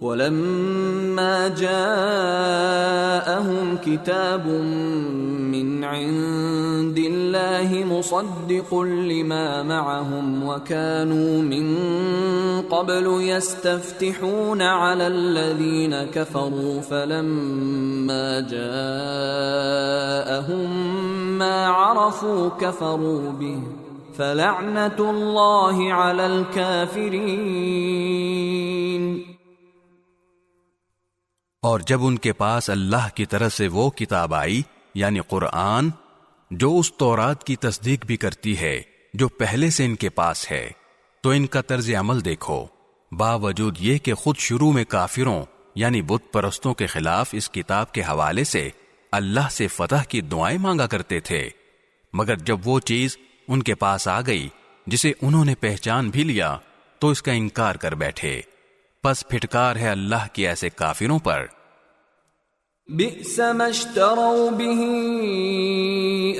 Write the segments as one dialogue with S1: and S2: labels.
S1: وَلَمَّا جَاءَهُمْ كِتَابٌ مِّنْ عِندِ اللَّهِ مُصَدِّقٌ لِّمَا مَعَهُمْ وَكَانُوا مِن قَبْلُ يَسْتَفْتِحُونَ عَلَى الَّذِينَ كَفَرُوا فَلَمَّا جَاءَهُم مَّا عَرَفُوا كَفَرُوا بِهِ فَلَعْنَةُ اللَّهِ عَلَى الْكَافِرِينَ۔
S2: اور جب ان کے پاس اللہ کی طرف سے وہ کتاب آئی یعنی قرآن جو اس تورات کی تصدیق بھی کرتی ہے جو پہلے سے ان کے پاس ہے، تو ان کا طرز عمل دیکھو، باوجود یہ کہ خود شروع میں کافروں یعنی بت پرستوں کے خلاف اس کتاب کے حوالے سے اللہ سے فتح کی دعائیں مانگا کرتے تھے، مگر جب وہ چیز ان کے پاس آ گئی جسے انہوں نے پہچان بھی لیا تو اس کا انکار کر بیٹھے۔ پس پھٹکار ہے اللہ کی ایسے کافروں پر۔
S1: بئس ما اشتروا به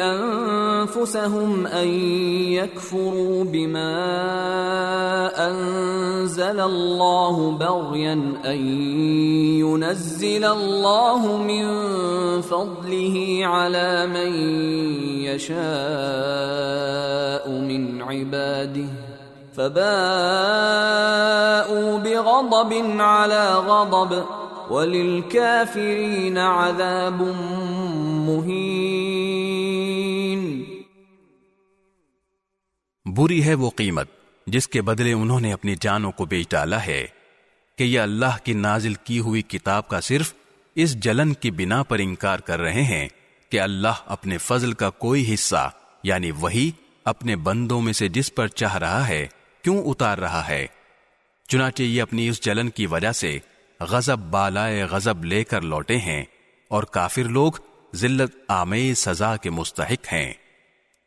S1: انفسهم ان يكفروا بما انزل الله بغيا ان ينزل الله من فضله على من يشاء من عباده فباءوا بغضب على غضب وَلِلْكَافِرِينَ عَذَابٌ مُّهِينٌ۔
S2: بری ہے وہ قیمت جس کے بدلے انہوں نے اپنی جانوں کو بیچ ڈالا ہے کہ یہ اللہ کی نازل کی ہوئی کتاب کا صرف اس جلن کی بنا پر انکار کر رہے ہیں کہ اللہ اپنے فضل کا کوئی حصہ یعنی وہی اپنے بندوں میں سے جس پر چاہ رہا ہے کیوں اتار رہا ہے، چنانچہ یہ اپنی اس جلن کی وجہ سے غضب بالائے غضب لے کر لوٹے ہیں، اور کافر لوگ ذلت آمیز سزا کے مستحق ہیں۔